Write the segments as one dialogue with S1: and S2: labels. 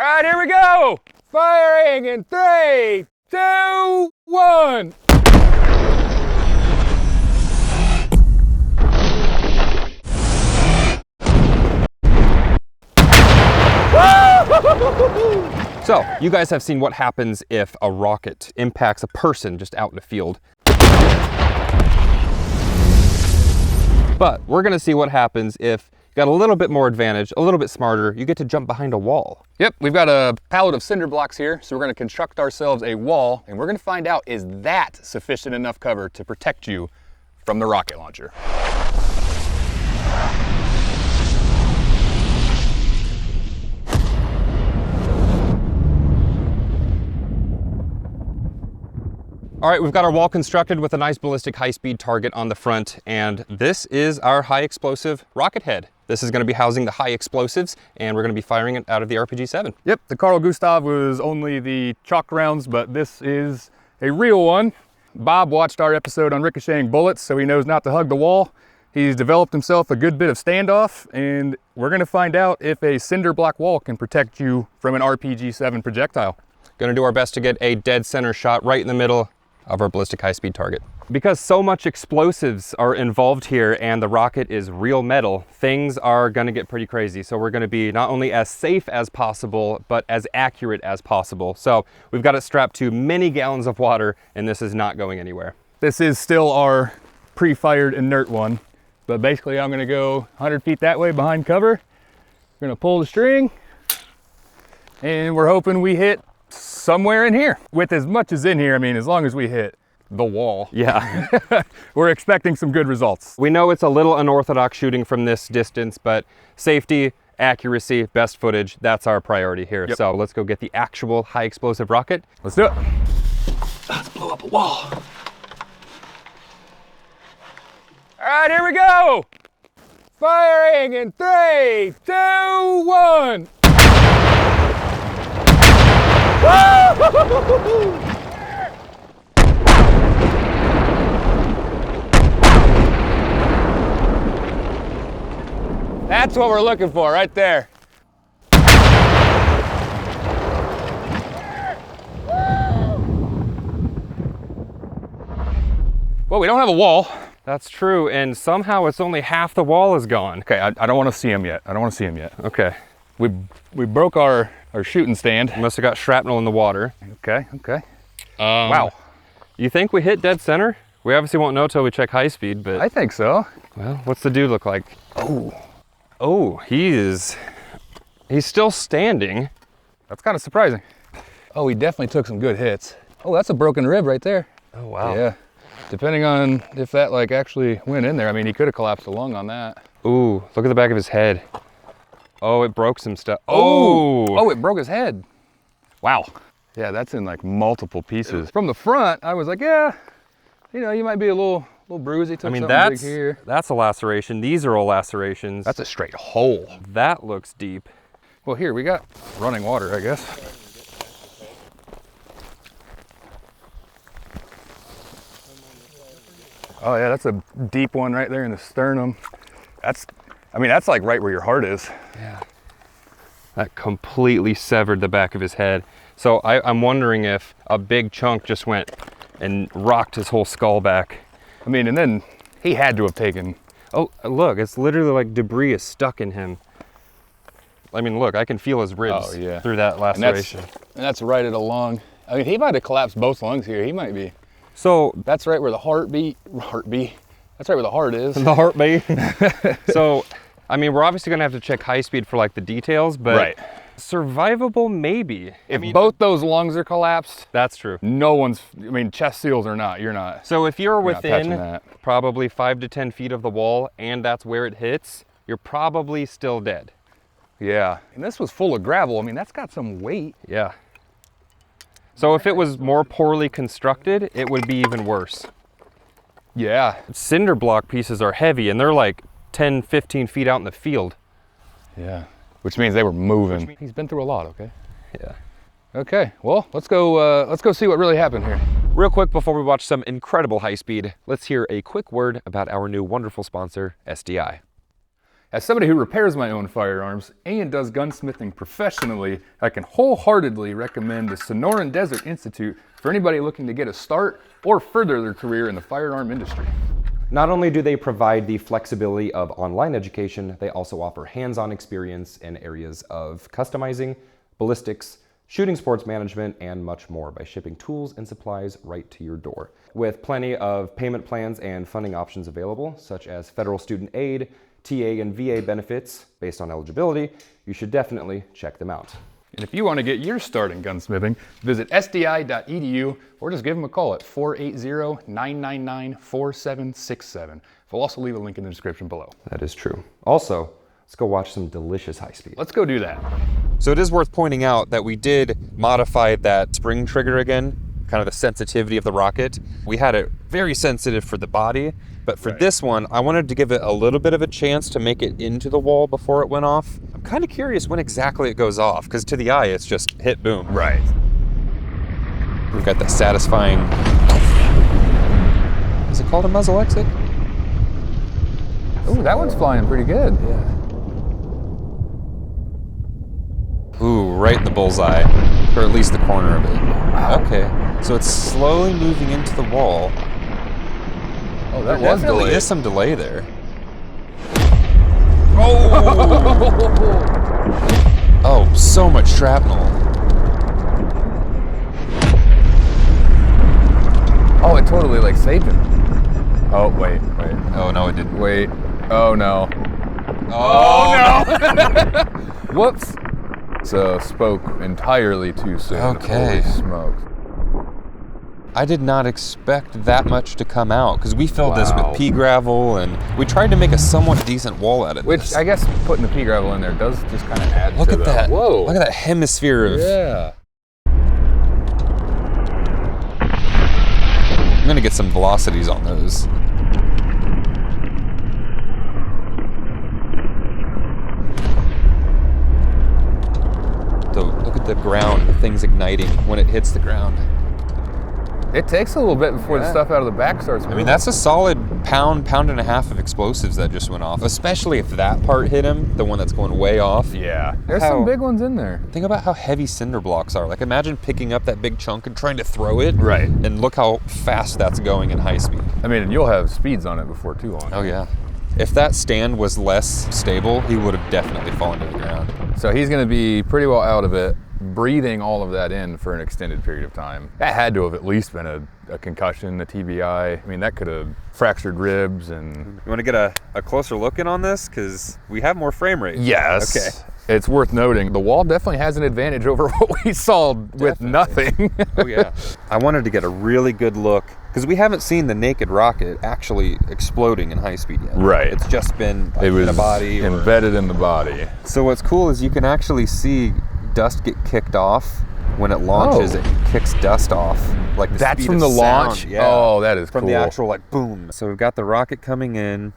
S1: right, here we go. Firing in 3, 2, 1.
S2: So, you guys have seen what happens if a rocket impacts a person just out in the field. But we're gonna see what happens if you got a little bit more advantage, a little bit smarter, you get to jump behind a wall.
S1: Yep, we've got a pallet of cinder blocks here, so we're gonna construct ourselves a wall, and we're gonna find out, is that sufficient enough cover to protect you from the rocket launcher?
S2: All right, we've got our wall constructed with a nice ballistic high-speed target on the front, and this is our high explosive rocket head. This is gonna be housing the high explosives, and we're gonna be firing it out of the RPG-7.
S1: Yep, the Carl Gustav was only the chalk rounds, but this is a real one. Bob watched our episode on ricocheting bullets, so he knows not to hug the wall. He's developed himself a good bit of standoff, and we're gonna find out if a cinder block wall can protect you from an RPG-7 projectile.
S2: Gonna do our best to get a dead center shot right in the middle of our ballistic high-speed target. Because so much explosives are involved here and the rocket is real metal, things are gonna get pretty crazy. So we're gonna be not only as safe as possible, but as accurate as possible. So we've got it strapped to many gallons of water, and this is not going anywhere.
S1: This is still our pre-fired inert one, but basically I'm gonna go 100 feet that way behind cover. We're gonna pull the string, and we're hoping we hit somewhere in here. With as much as in here, I mean, as long as we hit the wall.
S2: Yeah.
S1: We're expecting some good results.
S2: We know it's a little unorthodox shooting from this distance, but safety, accuracy, best footage, that's our priority here.
S1: Yep.
S2: So let's go get the actual high explosive rocket.
S1: Let's do it.
S2: Let's blow up a wall.
S1: All right, here we go. Firing in 3, 2, 1. That's what we're looking for right there. Well, we don't have a wall.
S2: That's true, and somehow it's only half the wall is gone.
S1: Okay, I don't want to see him yet. I don't want to see him yet.
S2: Okay.
S1: We broke our shooting stand.
S2: Must have got shrapnel in the water.
S1: Okay.
S2: Wow. You think we hit dead center? We obviously won't know till we check high speed, but...
S1: I think so.
S2: Well, what's the dude look like? Oh, he's still standing.
S1: That's kind of surprising. Oh, he definitely took some good hits. Oh, that's a broken rib right there.
S2: Oh, wow.
S1: Yeah. Depending on if that like actually went in there. I mean, he could have collapsed a lung on that.
S2: Ooh, look at the back of his head. Oh, it broke some stuff.
S1: Oh, it broke his head. Wow. Yeah, that's in like multiple pieces. From the front, I was like, yeah, you know, you might be a little bruisey.
S2: I mean, that's a laceration. These are all lacerations.
S1: That's a straight hole.
S2: That looks deep.
S1: Well, here we got running water, I guess. Oh yeah, that's a deep one right there in the sternum. That's like right where your heart is.
S2: Yeah. That completely severed the back of his head. So I'm wondering if a big chunk just went and rocked his whole skull back.
S1: I mean, and then he had to have taken...
S2: Oh, look, it's literally like debris is stuck in him. I mean, look, I can feel his ribs through that laceration.
S1: And that's right at a lung. I mean, he might have collapsed both lungs here. He might be.
S2: So
S1: that's right where the that's right where the heart is.
S2: The heartbeat. So, I mean, we're obviously gonna have to check high speed for like the details, but survivable maybe.
S1: If both those lungs are collapsed,
S2: that's true.
S1: No one's, I mean, chest seals or not, you're not.
S2: So if you're within probably 5 to 10 feet of the wall and that's where it hits, you're probably still dead.
S1: Yeah, and this was full of gravel. I mean, that's got some weight.
S2: Yeah. So if it was more poorly constructed, it would be even worse.
S1: Yeah.
S2: Cinder block pieces are heavy and they're like 10, 15 feet out in the field.
S1: Yeah. Which means they were moving. He's been through a lot, okay?
S2: Yeah.
S1: Okay, well, let's go see what really happened here.
S2: Real quick before we watch some incredible high speed, let's hear a quick word about our new wonderful sponsor, SDI.
S1: As somebody who repairs my own firearms and does gunsmithing professionally, I can wholeheartedly recommend the Sonoran Desert Institute for anybody looking to get a start or further their career in the firearm industry.
S2: Not only do they provide the flexibility of online education, they also offer hands-on experience in areas of customizing, ballistics, shooting sports management, and much more by shipping tools and supplies right to your door. With plenty of payment plans and funding options available, such as federal student aid, TA and VA benefits based on eligibility, you should definitely check them out.
S1: And if you want to get your start in gunsmithing, visit sdi.edu or just give them a call at 480-999-4767. We'll also leave a link in the description below.
S2: That is true. Also, let's go watch some delicious high speed.
S1: Let's go do that.
S2: So it is worth pointing out that we did modify that spring trigger again, kind of the sensitivity of the rocket. We had it very sensitive for the body, but for this one, I wanted to give it a little bit of a chance to make it into the wall before it went off. I'm kind of curious when exactly it goes off, because to the eye, it's just hit boom.
S1: Right.
S2: We've got that satisfying, is it called a muzzle exit?
S1: Ooh, that one's flying pretty good.
S2: Yeah. Ooh, right in the bullseye, or at least the corner of it.
S1: Wow.
S2: Okay, so it's slowly moving into the wall.
S1: Oh, that
S2: There
S1: was
S2: definitely
S1: delayed.
S2: is some delay there. Oh! Oh, so much shrapnel.
S1: Oh, it totally like saved him. Oh, wait.
S2: Oh, no, it didn't.
S1: Wait. Oh, no.
S2: Oh, no!
S1: Whoops. So spoke entirely too soon.
S2: Okay.
S1: Holy smokes.
S2: I did not expect that much to come out, because we filled this
S1: Wow.
S2: with pea gravel, and we tried to make a somewhat decent wall out of
S1: Which
S2: this.
S1: I guess putting the pea gravel in there does just kind of add
S2: Look
S1: to
S2: at
S1: the...
S2: that.
S1: Whoa.
S2: Look at that hemisphere of...
S1: Yeah.
S2: I'm gonna get some velocities on those. So look at the ground, the thing's igniting when it hits the ground.
S1: It takes a little bit before the stuff out of the back starts
S2: I
S1: moving.
S2: mean, that's a solid pound and a half of explosives that just went off, especially if that part hit him, the one that's going way off.
S1: Yeah. There's
S2: How-
S1: some big ones in there.
S2: Think about how heavy cinder blocks are. Like, imagine picking up that big chunk and trying to throw it.
S1: Right.
S2: And look how fast that's going in high speed.
S1: I mean, you'll have speeds on it before too long.
S2: Oh, yeah. If that stand was less stable, he would have definitely fallen to the ground.
S1: So he's going to be pretty well out of it, breathing all of that in for an extended period of time. That had to have at least been a concussion, a TBI. I mean, that could have fractured ribs and...
S2: You want to get a closer look in on this? Because we have more frame rate.
S1: Yes.
S2: Okay.
S1: It's worth noting, the wall definitely has an advantage over what we saw with nothing.
S2: Oh, yeah. I wanted to get a really good look, because we haven't seen the naked rocket actually exploding in high speed yet.
S1: Right.
S2: It's just been like,
S1: It was
S2: in a body. Or...
S1: embedded in the body.
S2: So what's cool is you can actually see dust get kicked off. When it launches,
S1: Oh.
S2: it kicks dust off. Like the
S1: That's
S2: speed
S1: from
S2: of
S1: the
S2: sound.
S1: launch?
S2: Yeah.
S1: Oh, that is
S2: from
S1: cool.
S2: the actual like boom. So we've got the rocket coming in.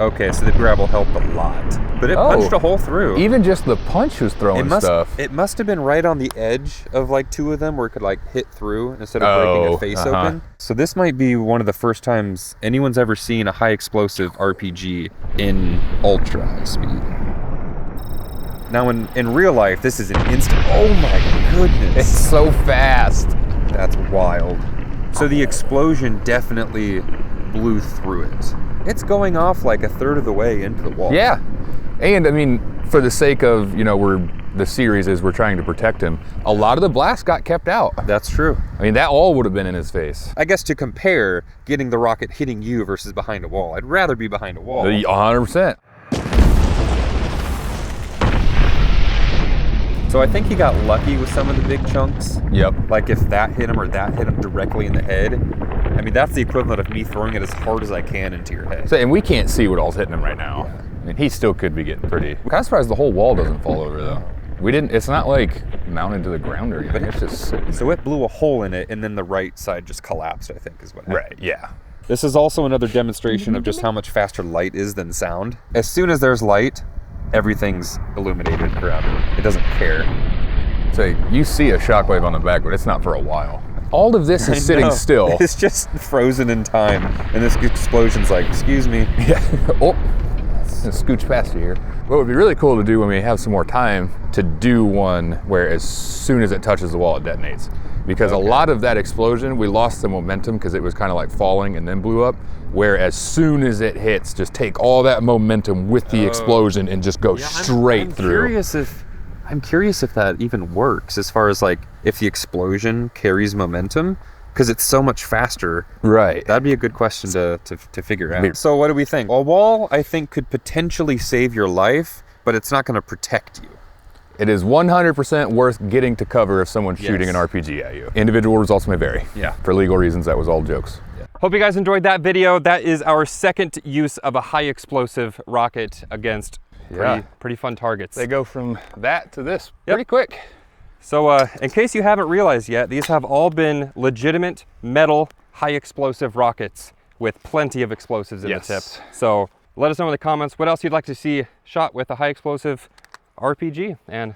S2: Okay, so the gravel helped a lot, but it punched a hole through.
S1: Even just the punch was throwing stuff.
S2: It must have been right on the edge of like two of them where it could like hit through instead of breaking a face open. So this might be one of the first times anyone's ever seen a high explosive RPG in ultra high speed. Now in real life, this is an instant. Oh my goodness.
S1: It's so fast.
S2: That's wild. So the explosion definitely blew through it. It's going off like a third of the way into the wall.
S1: Yeah. And I mean, for the sake of, the series is we're trying to protect him, a lot of the blast got kept out.
S2: That's true.
S1: I mean, that all would have been in his face.
S2: I guess to compare getting the rocket hitting you versus behind a wall, I'd rather be behind a wall.
S1: 100%.
S2: So I think he got lucky with some of the big chunks.
S1: Yep.
S2: Like if that hit him or that hit him directly in the head. I mean, that's the equivalent of me throwing it as hard as I can into your head.
S1: So, and we can't see what all's hitting him right now.
S2: Yeah.
S1: I mean, he still could be getting pretty. I'm kind of surprised the whole wall doesn't fall over though. It's not like mounted to the ground or anything. It's just sitting.
S2: So it blew a hole in it and then the right side just collapsed, I think is what happened.
S1: Right, yeah.
S2: This is also another demonstration of just how much faster light is than sound. As soon as there's light, everything's illuminated around it. It doesn't care.
S1: So you see a shockwave on the back, but it's not for a while. All of this is sitting
S2: No,
S1: still.
S2: It's just frozen in time. And this explosion's like, excuse me.
S1: Yeah. Oh. And scooch past you here. What would be really cool to do when we have some more time to do one where as soon as it touches the wall, it detonates. Because a lot of that explosion, we lost the momentum because it was kind of like falling and then blew up. Where as soon as it hits, just take all that momentum with the explosion and just go straight through.
S2: I'm curious if that even works as far as like if the explosion carries momentum. Because it's so much faster.
S1: Right.
S2: That'd be a good question to figure out. So what do we think? A wall, I think, could potentially save your life, but it's not going to protect you.
S1: It is 100% worth getting to cover if someone's shooting an RPG at you. Individual results may vary.
S2: Yeah.
S1: For legal reasons, that was all jokes.
S2: Yeah. Hope you guys enjoyed that video. That is our second use of a high explosive rocket against pretty fun targets.
S1: They go from that to this pretty quick.
S2: So in case you haven't realized yet, these have all been legitimate metal high explosive rockets with plenty of explosives in the tip. So let us know in the comments what else you'd like to see shot with a high explosive RPG, and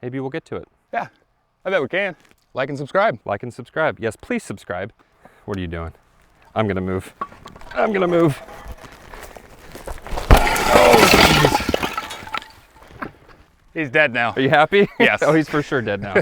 S2: maybe we'll get to it.
S1: Yeah, I bet we can. Like and subscribe.
S2: Like and subscribe. Yes, please subscribe. What are you doing? I'm gonna move. I'm gonna move.
S1: Oh, he's dead now.
S2: Are you happy?
S1: Yes.
S2: Oh, he's for sure dead now.